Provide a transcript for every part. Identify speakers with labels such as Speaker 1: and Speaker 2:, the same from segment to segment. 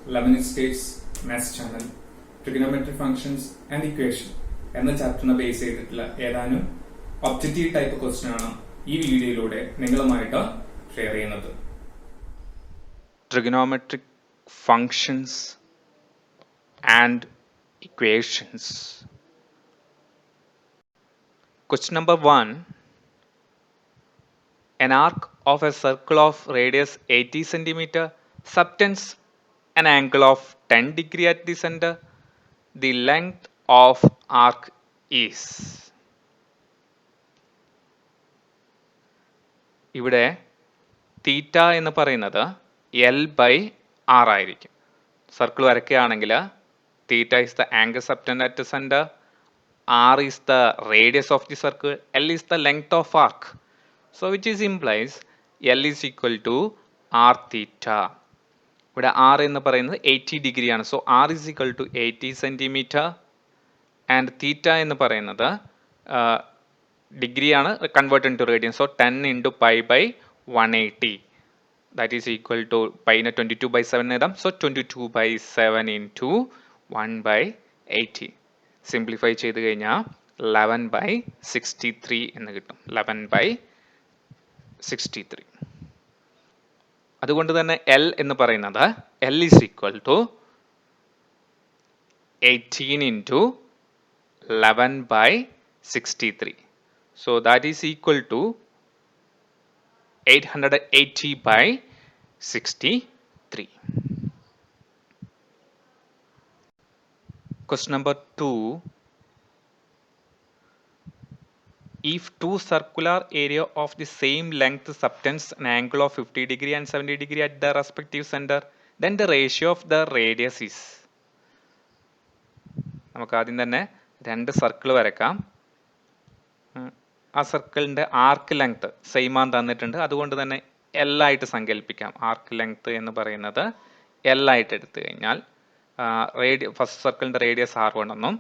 Speaker 1: 11 States Maths Channel Trigonometric Functions and Equation എന്ന ചാപ്റ്ററിനെ base ചെയ്തിട്ടുള്ള ഏതാനും ഒബ്ജക്റ്റീവ് ടൈപ്പ് ക്വസ്റ്റ്യൻ ആണ് ഈ വീഡിയോയിലൂടെ നിങ്ങളുമായിട്ട് ഷെയർ ചെയ്യുന്നത്.
Speaker 2: Trigonometric functions and equations. Question number 1. An arc of a circle of radius 80 cm subtends an angle of 10 degree at the center. The length of arc is. ഇവിടെ തീറ്റ എന്ന് പറയുന്നത് L/R ആയിരിക്കും. Circle വരയ്ക്കുകയാണെങ്കിൽ തീറ്റ is the angle subtend at the center, R is the radius of the circle, L is the length of arc. So which is implies L is equal to R theta. ഇവിടെ R എന്ന് പറയുന്നത് 80 degree ആണ്. So R is equal to 80 centimetre and theta എന്ന് പറയുന്നത് degree ആണ് convert in to radian. So 10 into pi by 180 that is equal to പൈനെ 22/7 എഴുതാം. So 22/7 into 1/80 simplify ചെയ്ത് കഴിഞ്ഞാൽ 11/63 എന്ന് കിട്ടും. 11/63. അതുകൊണ്ട് തന്നെ L എന്ന് പറയുന്നത് L is equal to 18 into 11/63. So that is equal to 880/63. Question number 2. If two circular area of the same length subtends an angle of 50 degree and 70 degree at the respective center, then the ratio of the radius is. നമുക്ക് ആദ്യം തന്നെ രണ്ട് circle വരക്കാം. ആ സർക്കിളിൻ്റെ arc length same ആണെന്ന് തന്നിട്ടുണ്ട്. അതുകൊണ്ട് തന്നെ L ആയിട്ട് സങ്കല്പിക്കാം. ആർക്ക് ലെങ്ത് എന്ന് പറയുന്നത് L ആയിട്ട് എടുത്തു കഴിഞ്ഞാൽ ഫസ്റ്റ് സർക്കിളിൻ്റെ റേഡിയസ് R1 എന്നും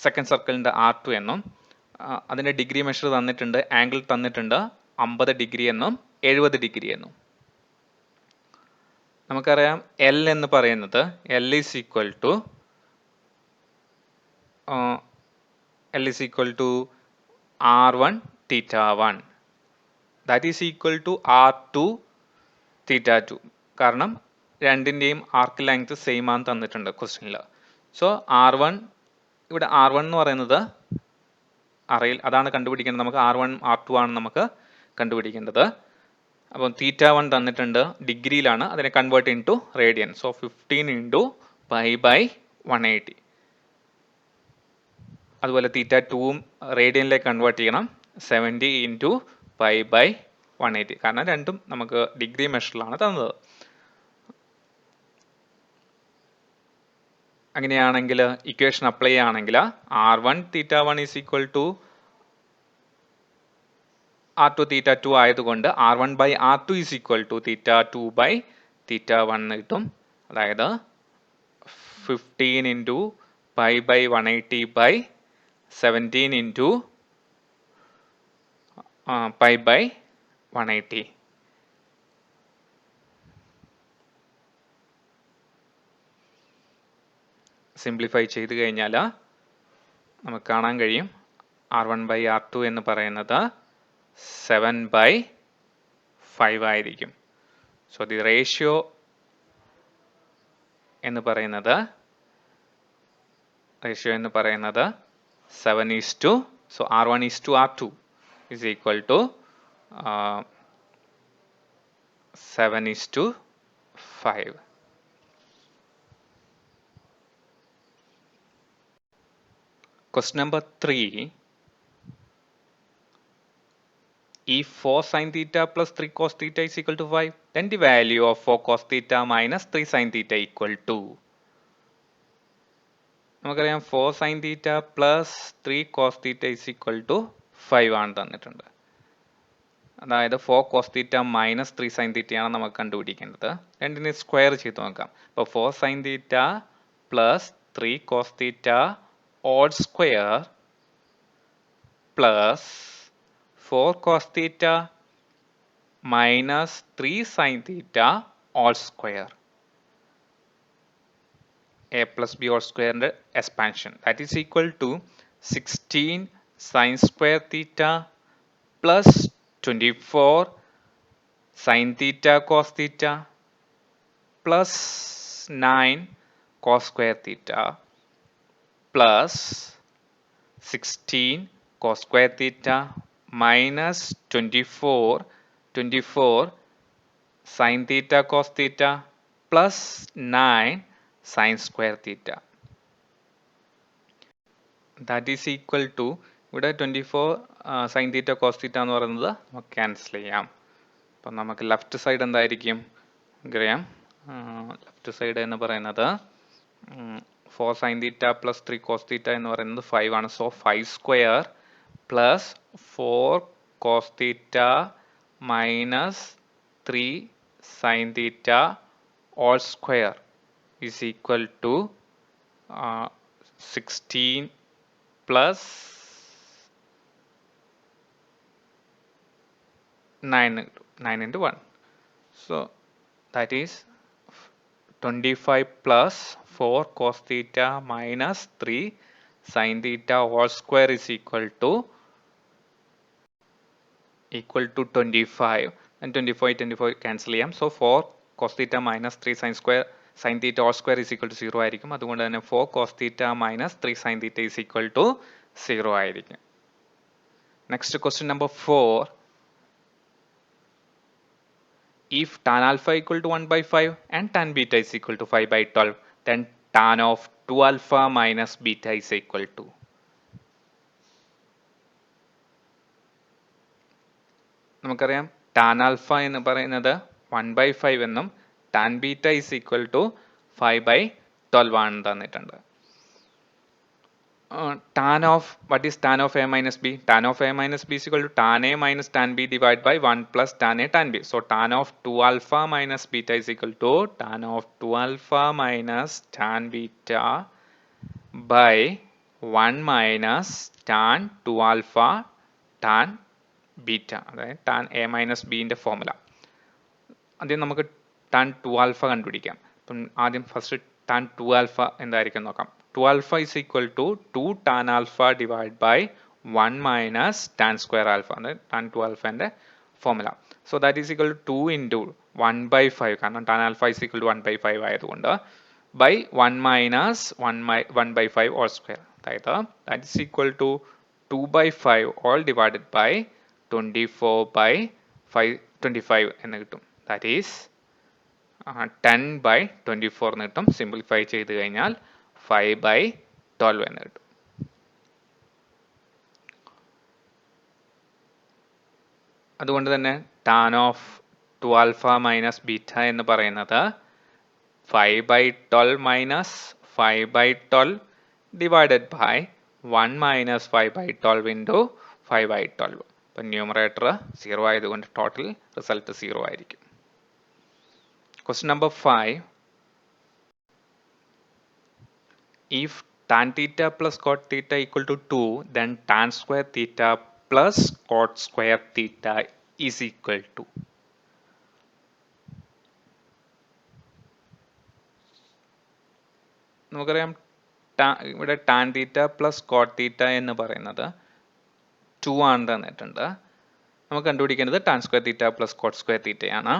Speaker 2: സെക്കൻഡ് സർക്കിളിൻ്റെ R2 എന്നും അതിൻ്റെ ഡിഗ്രി മെഷർ തന്നിട്ടുണ്ട്, ആംഗിൾ തന്നിട്ടുണ്ട് 50 ഡിഗ്രി എന്നും 70 ഡിഗ്രി എന്നും. നമുക്കറിയാം L എന്ന് പറയുന്നത് L is equal to R1 theta 1 that is equal to R2 theta 2. കാരണം രണ്ടിൻ്റെയും ആർക്ക് ലെങ്ത് സെയിം ആണ് തന്നിട്ടുണ്ട് ക്വസ്റ്റ്യനിൽ. സോ R1 ഇവിടെ R1 എന്ന് പറയുന്നത് അറിയില്ല, അതാണ് കണ്ടുപിടിക്കേണ്ടത്. നമുക്ക് R1 R2 ആണ് നമുക്ക് കണ്ടുപിടിക്കേണ്ടത്. അപ്പം തീറ്റ 1 തന്നിട്ടുണ്ട്, ഡിഗ്രിയിലാണ്, അതിനെ convert in to radian. So 15 into pi by 180. അതുപോലെ തീറ്റ 2ഉം റേഡിയനിലേക്ക് കൺവേർട്ട് ചെയ്യണം, 70 ഇൻറ്റു പൈ ബൈ 180. കാരണം രണ്ടും നമുക്ക് ഡിഗ്രി മെഷറിലാണ് തന്നത്. അങ്ങനെയാണെങ്കിൽ ഇക്വേഷൻ അപ്ലൈ ചെയ്യുകയാണെങ്കിൽ R1 theta 1 is equal to R2 theta 2 ആയതുകൊണ്ട് R1 by R2 is equal to theta 2 by theta 1 കിട്ടും. അതായത് 15 into pi by 180 by 17 into pi by 180. Simplify ചെയ്ത് കഴിഞ്ഞാൽ നമുക്ക് കാണാൻ കഴിയും R1 by R2 എന്ന് പറയുന്നത് 7/5 ആയിരിക്കും. സോ ദി റേഷ്യോ എന്ന് പറയുന്നത് 7:, so R1 is to R2 is equal to 7:5. Question number 3. If 4 sin theta plus 3 cos theta is equal to 5, then the value of 4 cos theta minus 3 sin theta equal to. നമുക്കറിയാം 4 sin theta plus 3 cos theta is equal to 5 ആണ് തന്നിട്ടുണ്ട്. അതായത് 4 cos theta minus 3 sin theta ആണ് നമുക്ക് കണ്ടുപിടിക്കേണ്ടത്. രണ്ടിനെ square ചെയ്ത് നോക്കാം. അപ്പോൾ 4 sin theta plus 3 cos theta all square plus 4 cos theta minus 3 sin theta all square. A plus b all square expansion. That is equal to 16 sin square theta plus 24 sin theta cos theta plus 9 cos square theta plus 16 cos square theta minus 24 sin theta cos theta plus 9 sin square theta. That is equal to ഇവിടെ 24 sin theta cos theta എന്ന് പറയുന്നത് നമുക്ക് cancel ചെയ്യാം. അപ്പം നമുക്ക് left side എന്തായിരിക്കും? നമുക്കറിയാം left side എന്ന് പറയുന്നത് 4 sin theta plus 3 cos theta എന്ന് പറയുന്നത് 5 ആണ്. So 5 square plus 4 cos theta minus 3 sin theta all square is equal to 16 plus 9 into 1. So that is 25 plus 4 cos theta minus 3 sin theta all square is equal to 25, and 25 cancel ചെയ്യാം. So 4 cos theta minus 3 sin theta all square is equal to 0 ആയിരിക്കും. അതുകൊണ്ട് തന്നെ 4 cos theta minus 3 sin theta is equal to 0 ആയിരിക്കും. Next question number 4. If tan alpha equal to 1 by 5 and tan beta is equal to 5 by 12, then tan of 2 alpha minus beta is equal to. നമുക്കറിയാം tan alpha എന്ന് പറയുന്നത് 1 by 5 എന്നും tan beta is equal to 5 by 12 ആണെന്ന് തന്നിട്ടുണ്ട്. What is tan of a minus b? Tan of a minus b is equal to tan a minus tan b divided by 1 plus tan a tan b. So tan of 2 alpha minus beta is equal to tan of 2 alpha minus tan beta by 1 minus tan 2 alpha tan beta. അതായത് tan a minus b ന്റെ formula. ആദ്യം നമുക്ക് tan 2 alpha കണ്ടുപിടിക്കാം. അപ്പം ആദ്യം first tan 2 alpha എന്തായിരിക്കും നോക്കാം. 2 alpha is equal to 2 tan alpha divided by 1 minus tan square alpha. Tan 2 alpha ന്റെ formula. So that is equal to 2 into 1 by 5 കാരണം tan alpha is equal to 1 by 5 ആയതുകൊണ്ട് by 1 minus 1 by 5 all square. അതായത് that is equal to 2 by 5 all divided by 24 by 25 എന്ന് കിട്ടും. That is 10 by 24 എന്ന് കിട്ടും. Simplify ചെയ്ത് കഴിഞ്ഞാൽ 5 by 12 എന്ന് കിട്ടും. അതുകൊണ്ട് തന്നെ tan of 2 alpha minus beta എന്ന് പറയുന്നത് 5 by 12 minus 5 by 12 divided by 1 minus 5 by 12 into 5 by 12. അപ്പം ന്യൂമറേറ്റർ 0 ആയതുകൊണ്ട് ടോട്ടൽ റിസൾട്ട് 0 ആയിരിക്കും. Question number 5. If tan theta plus cot theta equal to 2, then tan square theta plus cot square theta is equal to. നമുക്കറിയാം ഇവിടെ tan theta plus cot theta എന്ന് പറയുന്നത് 2 ആണ് തന്നിട്ടുണ്ട്. നമുക്ക് കണ്ടുപിടിക്കേണ്ടത് tan square theta plus cot square theta ആണ്.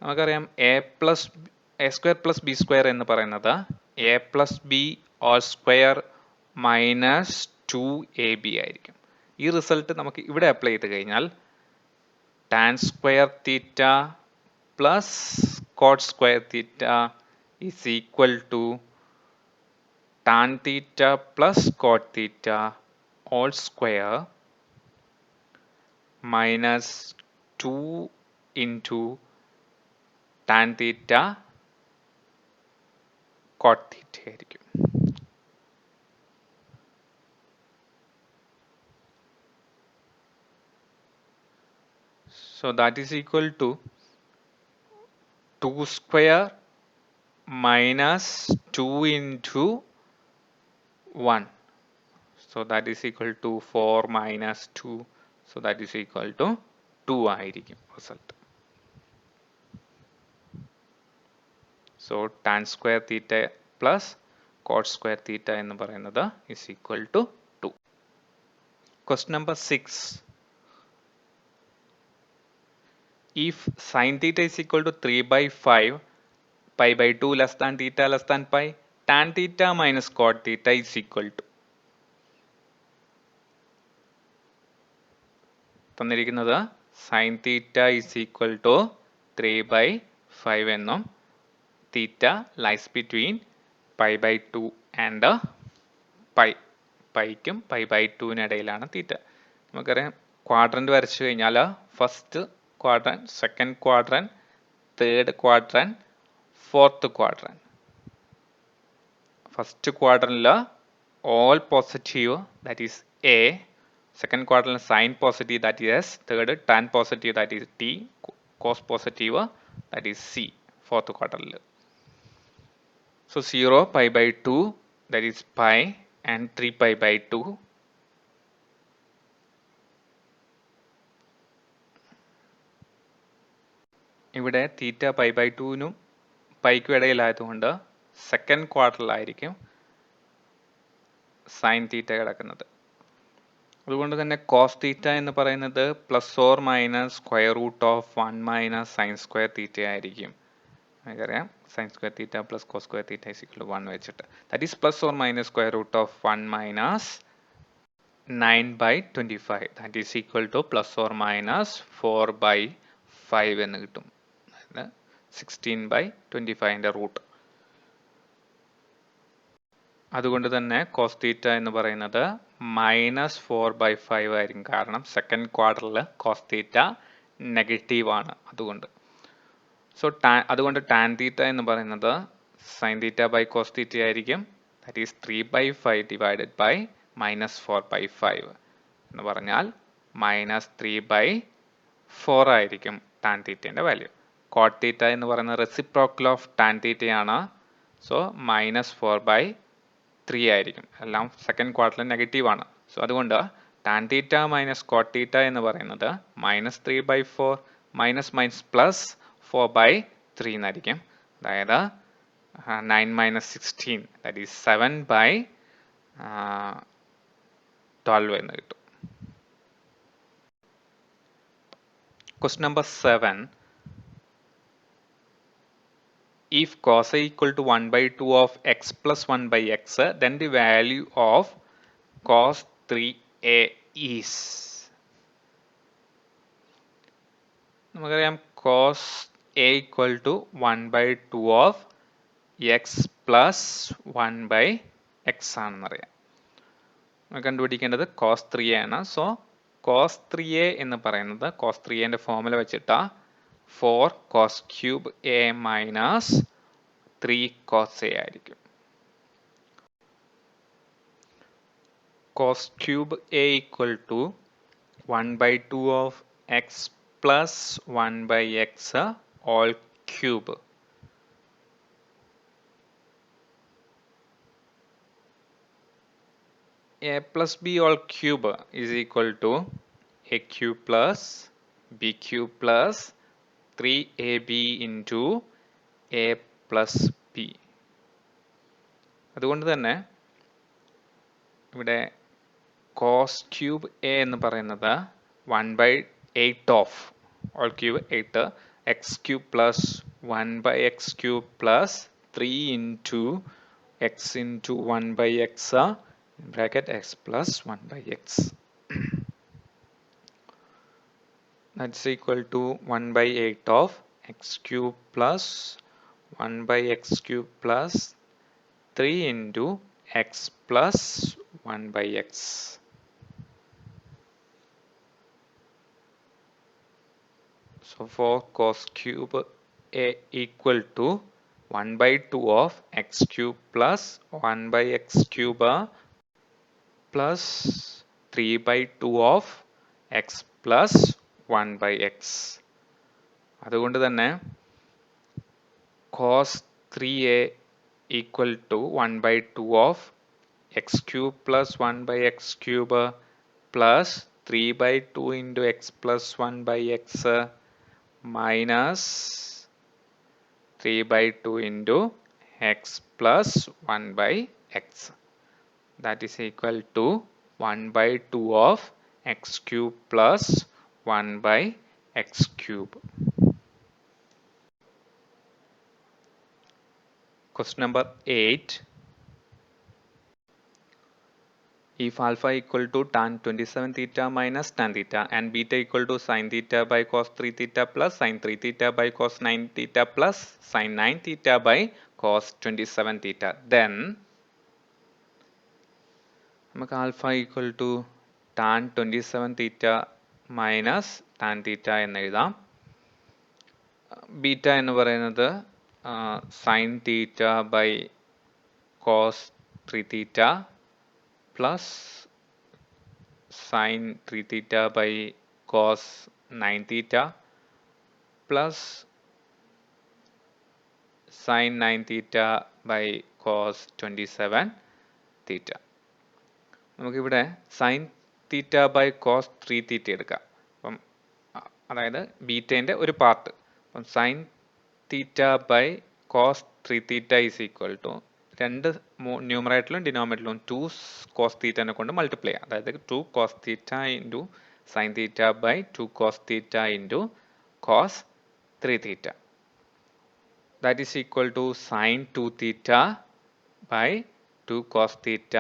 Speaker 2: നമുക്കറിയാം a square plus b square എന്ന് പറയുന്നത് a plus b all square minus 2ab ആയിരിക്കും. ഈ റിസൾട്ട് നമുക്ക് ഇവിടെ അപ്ലൈ ചെയ്ത് കഴിഞ്ഞാൽ tan square theta plus cot square theta is equal to tan theta plus cot theta all square minus 2 into tan theta cot theta ആയിരിക്കും. So that is equal to 2 square minus 2 into 1. So that is equal to 4 minus 2. So that is equal to 2 ആയിരിക്കും result. So tan square theta plus cot square theta എന്ന് പറയുന്നത് is equal to 2. Question number 6. If sin theta is equal to 3 by 5, pi by 2 less than theta less than pi, tan theta minus cot theta is equal to തന്നിരിക്കുന്നത് sin theta is equal to 3 by 5 എന്നും theta lies between pi by 2 and pi. പൈക്കും pi by 2 ഇടയിലാണ് തീറ്റ. നമുക്കറിയാം quadrant വരച്ചു കഴിഞ്ഞാൽ first quadrant, second quadrant, third quadrant, fourth quadrant. First ക്വാഡ്രന്റിൽ all positive, that is A. Second quadrant sin positive, that is S. Third tan positive, that is T. Cos positive, that is C. Fourth quadrant. So 0, pi by 2, that is pi, and 3 pi by 2. ഇവിടെ theta pi by 2നും പൈക്കും ഇടയിലായതുകൊണ്ട് second ക്വാർട്ടറിലായിരിക്കും sine theta കിടക്കുന്നത്. അതുകൊണ്ട് തന്നെ cos theta എന്ന് പറയുന്നത് plus or minus square root of 1 minus sine square theta ആയിരിക്കും. നമുക്കറിയാം sine square theta plus cos square theta is equal to 1 വെച്ചിട്ട്. That is plus or minus square root of 1 minus 9 by 25. That is equal to plus or minus 4 by 5 എന്ന് കിട്ടും. 16 by 25ന്റെ root. അതുകൊണ്ട് തന്നെ cos theta എന്ന് പറയുന്നത് minus 4 by 5 ആയിരിക്കും. കാരണം second ക്വാർട്ടറിൽ കോസ് തീറ്റ നെഗറ്റീവ് ആണ്. അതുകൊണ്ട് അതുകൊണ്ട് ടാൻ തീറ്റ എന്ന് പറയുന്നത് sine theta by cos theta ആയിരിക്കും. That is 3 by 5 divided by minus 4 by 5 എന്ന് പറഞ്ഞാൽ മൈനസ് 3 by 4 ആയിരിക്കും ടാൻ തീറ്റയുടെ വാല്യൂ. കോട്ട് തീറ്റ എന്ന് പറയുന്നത് റെസിപ്രോക്കൽ ഓഫ് ടാൻ തീറ്റയാണ്. സോ മൈനസ് 4 by 3 ആയിരിക്കും. എല്ലാം സെക്കൻഡ് ക്വാർട്ടറിൽ നെഗറ്റീവ് ആണ്. സോ അതുകൊണ്ട് ടാൻ തീറ്റ മൈനസ് കോട്ട് തീറ്റ എന്ന് പറയുന്നത് minus 3 by 4 minus minus plus 4 by 3 എന്നായിരിക്കും. അതായത് 9 minus 16, that is 7 by 12 എന്ന് കിട്ടും. Question number 7. If cos A equal to 1 by 2 of x plus 1 by x, then the value of cos 3a is. നമുക്കറിയാം cos A equal to 1 by 2 of x plus 1 by x ആണെന്നറിയാം. കണ്ടുപിടിക്കേണ്ടത് cos 3a ആണ്. So cos 3a എന്ന് പറയുന്നത് cos 3aന്റെ formula വെച്ചിട്ടാ 4 cos cube a minus 3 cos a ആയിരിക്കും. Cos cube a equal to 1 by 2 of x plus 1 by x all cube. A plus b all cube is equal to a cube plus b cube plus 3ab into a plus b. അതുകൊണ്ട് തന്നെ ഇവിടെ cos cube a എന്ന് പറയുന്നത് 1 by 8 of all cube 8 x cube plus 1 by x cube plus 3 into x into 1 by x bracket x plus 1 by x. That's equal to 1 by 8 of x cube plus 1 by x cube plus 3 into x plus 1 by x. So for cos cube a equal to 1 by 2 of x cube plus 1 by x cube plus 3 by 2 of x plus 1 by x. അതുകൊണ്ട് തന്നെ cos 3a equal to 1 by 2 of x cube plus 1 by x cube plus 3 by 2 into x plus 1 by x minus 3/2 into x plus 1 by x. That is equal to 1/2 of x cube plus 1 by x cube. Question number 8. If alpha equal to tan 27 theta minus tan theta and beta equal to sin theta by cos 3 theta plus sin 3 theta by cos 9 theta plus sin 9 theta by cos 27 theta, then നമുക്ക് alpha equal to tan 27 theta minus tan theta എന്ന് എഴുതാം. Beta എന്ന് പറയുന്നത് sine theta by cos 3 theta plus sine 3 theta by cos 9 theta plus sine 9 theta by cos 27 theta. നമുക്കിവിടെ sine theta by cos 3 theta എടുക്കാം. അപ്പം അതായത് ബീറ്റേൻ്റെ ഒരു പാർട്ട്. അപ്പം sine theta by cos 3 theta is equal to രണ്ട് ന്യൂമറേറ്ററിലും ഡിനോമിനേറ്ററിലും 2 cos തീറ്റനെ കൊണ്ട് മൾട്ടിപ്ലൈ ചെയ്യാം. അതായത് 2 cos theta into sine theta by 2 cos theta into cos 3 theta. That is equal to sine 2 theta by 2 cos theta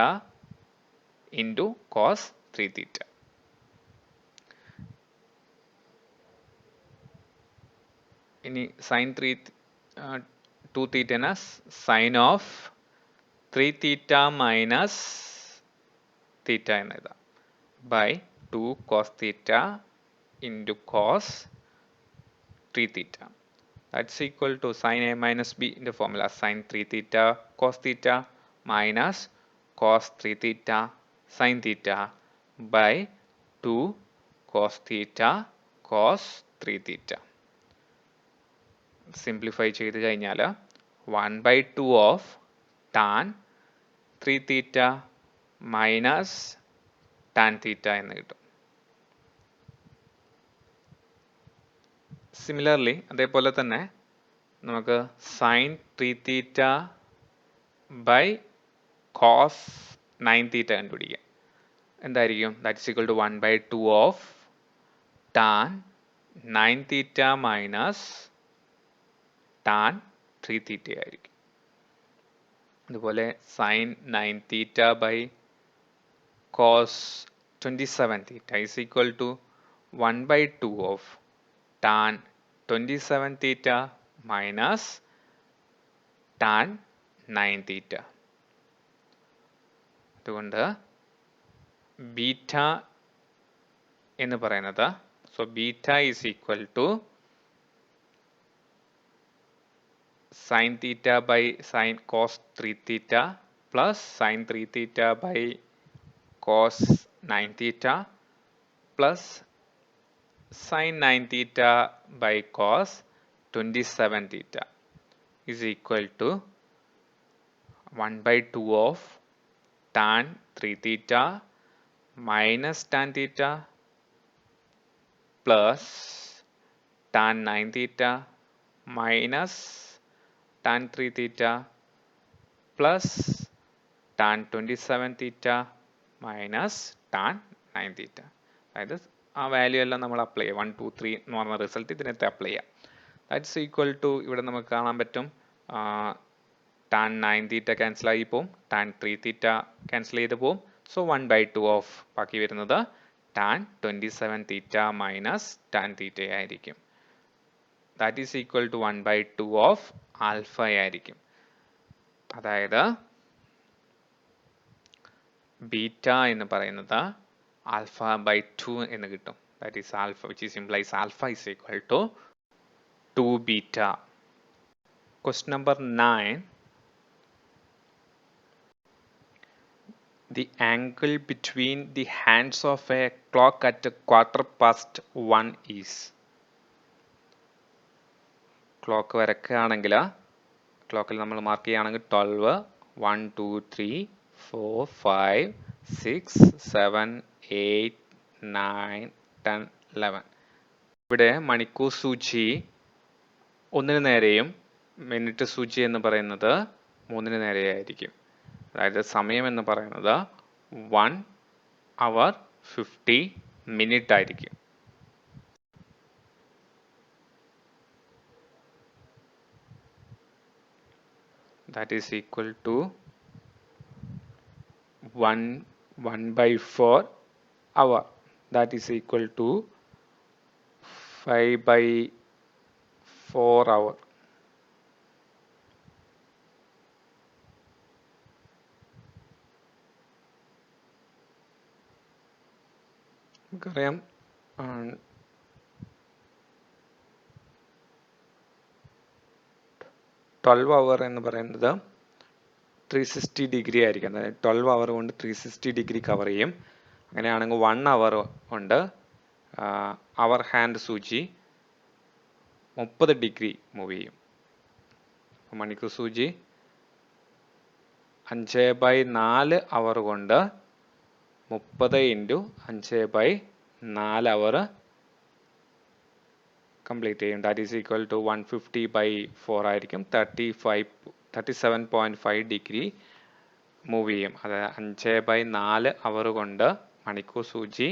Speaker 2: into cos 3 theta. ഇനി sin 2 theta sin of 3 theta minus theta എന്ന് എഴുതാം by 2 cos theta into cos 3 theta. That's equal to sin a minus b in the formula sin 3 theta cos theta minus cos 3 theta sin theta by 2 cos theta cos 3 theta. Simplify ചെയ്ത് കഴിഞ്ഞാൽ 1/2 of tan 3 theta minus tan theta എന്ന് കിട്ടും. Similarly അതേപോലെ തന്നെ നമുക്ക് sin 3 theta by cos 9 theta കണ്ടുപിടിക്കാം. എന്തായിരിക്കും? That is equal to 1/2 of tan 9 theta minus tan 3 theta ആയിരിക്കും. അതുപോലെ sine 9 theta by cos 27 theta is equal to 1/2 of tan 27 theta minus tan 9 theta. അതുകൊണ്ട് ബീറ്റ എന്ന് പറയുന്നത് beta is equal to sine theta by sine cos 3 theta plus sine 3 theta by cos 9 theta plus sine 9 theta by cos 27 theta is equal to 1/2 of tan 3 theta minus tan theta plus tan 9 theta minus tan 3 theta plus tan 27 theta minus tan 9 theta. അതായത് ആ value എല്ലാം നമ്മൾ apply ചെയ്യാം. 1 2 3 എന്ന് പറഞ്ഞ result ഇതിനകത്ത് apply ചെയ്യാം. That's equal to ഇവിടെ നമുക്ക് കാണാൻ പറ്റും tan 9 theta ക്യാൻസൽ ആയി പോവും, tan 3 theta ക്യാൻസൽ ചെയ്ത് പോവും. സോ 1/2 ഓഫ് ബാക്കി വരുന്നത് tan 27 theta minus tan theta ആയിരിക്കും. That is equal to 1/2 of alpha ആയിരിക്കും. അതായത് ബീറ്റ എന്ന് പറയുന്നത് ആൽഫ ബൈ 2 എന്ന് കിട്ടും. That is alpha which is implies alpha is equal to 2 beta. Question number 9. The angle between the hands of a clock at a 1/4 is. Clock വരക്കുകയാണെങ്കിൽ ക്ലോക്കിൽ നമ്മൾ mark ചെയ്യുകയാണെങ്കിൽ 12 1 2 3 4 5 6 7 8 9 10 11. ഇവിടെ മണിക്കൂർ സൂചി ഒന്നിന് നേരെയും മിനിറ്റ് സൂചി എന്ന് പറയുന്നത് 3 നേരെയായിരിക്കും. അതായത് സമയം എന്ന് പറയുന്നത് 1 hour 50 minute ആയിരിക്കും. That is equal to 1/4 hour. That is equal to 5/4 hour. നമുക്കറിയാം 12 hour എന്ന് പറയുന്നത് 360 ഡിഗ്രി ആയിരിക്കും. അതായത് 12 hour കൊണ്ട് 360 ഡിഗ്രി കവർ ചെയ്യും. അങ്ങനെയാണെങ്കിൽ 1 hour കൊണ്ട് അവർ ഹാൻഡ് സൂചി 30 ഡിഗ്രി മൂവ് ചെയ്യും. മണിക്കൂർ സൂചി 5/4 hour കൊണ്ട് 30 × 5/4 hour കംപ്ലീറ്റ് ചെയ്യും. ദാറ്റ് ഈസ് ഈക്വൽ ടു 150/4 ആയിരിക്കും. 37.5 ഡിഗ്രി മൂവ് ചെയ്യും. അതായത് 5/4 hour കൊണ്ട് മണിക്കൂർ സൂചി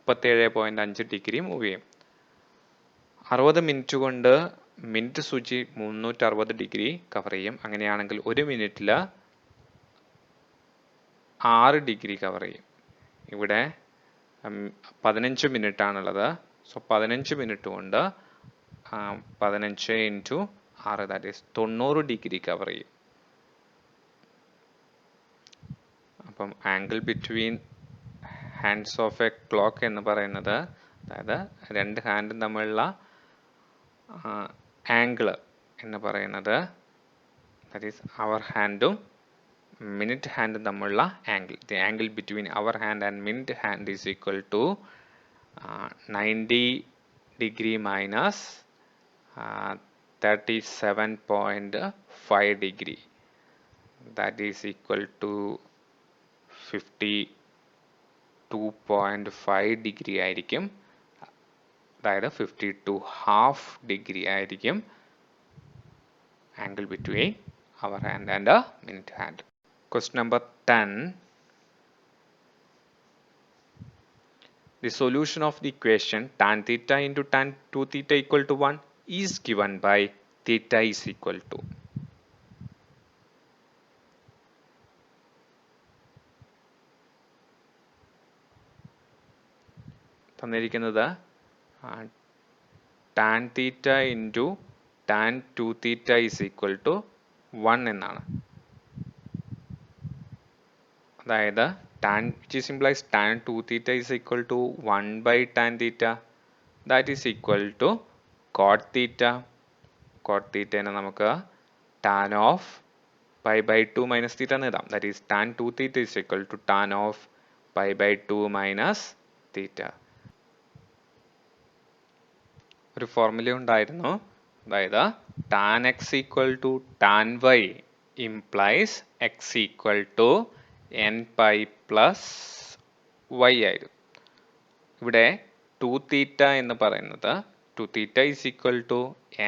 Speaker 2: 37.5 ഡിഗ്രി മൂവ് ചെയ്യും. 60 മിനിറ്റ് കൊണ്ട് മിനിറ്റ് സൂചി 360 ഡിഗ്രി കവർ ചെയ്യും. അങ്ങനെയാണെങ്കിൽ 1 മിനിറ്റിൽ 6 ഡിഗ്രി കവർ ചെയ്യും. ഇവിടെ 15 മിനിറ്റ് ആണുള്ളത്. സോ 15 മിനിറ്റ് കൊണ്ട് 15 × 6 ദാറ്റ് ഈസ് 90 ഡിഗ്രി കവർ ചെയ്യും. അപ്പം angle between hands of a clock എന്ന് പറയുന്നത്, അതായത് 2 ഹാൻഡും തമ്മിലുള്ള ആംഗിൾ എന്ന് പറയുന്നത്, ദാറ്റ് ഈസ് അവർ ഹാൻഡും മിനിറ്റ് ഹാൻഡും തമ്മിലുള്ള angle. The angle between hour hand and minute hand is equal to 90 degree minus 37.5 degree. That is equal to 52.5 degree ആയിരിക്കും. അതായത് 52.5 degree ആയിരിക്കും angle between our hand and a minute hand. Question number 10. The solution of the equation tan theta into tan 2 theta equal to 1 is given by theta is equal to. തന്നിരിക്കുന്നത് tan theta into tan 2 theta is equal to 1 എന്നാണ്. അതായത് tan, which is implies tan 2 theta is equal to 1/tan theta. That is equal to cot theta. Cot theta നെ നമുക്ക് tan of pi/2 minus theta എന്ന് എഴുതാം. That is tan 2 theta is equal to tan of pi/2 minus theta. ഒരു formula ഉണ്ടായിരുന്നു. അതായത് tan x equal to tan y implies x equal to n pi plus y ആയിരുന്നു. ഇവിടെ 2 theta എന്ന് പറയുന്നത് 2 theta is equal to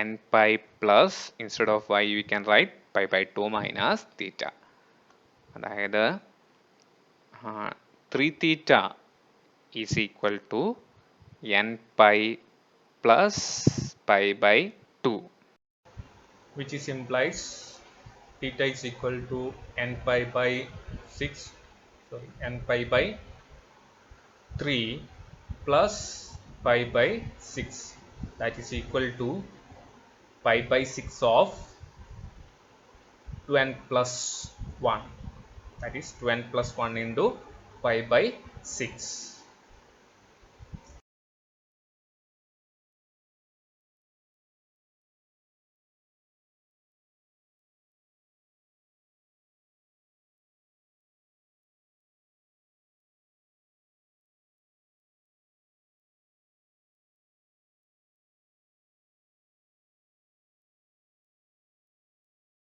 Speaker 2: n pi plus, instead of y we can write pi/2 minus theta. അതായത് 3 theta is equal to n pi plus pi/2, which is implies theta is equal to n pi/3 plus pi/6. That is equal to pi/6 of 2n plus 1. That is 2n plus 1 into pi/6.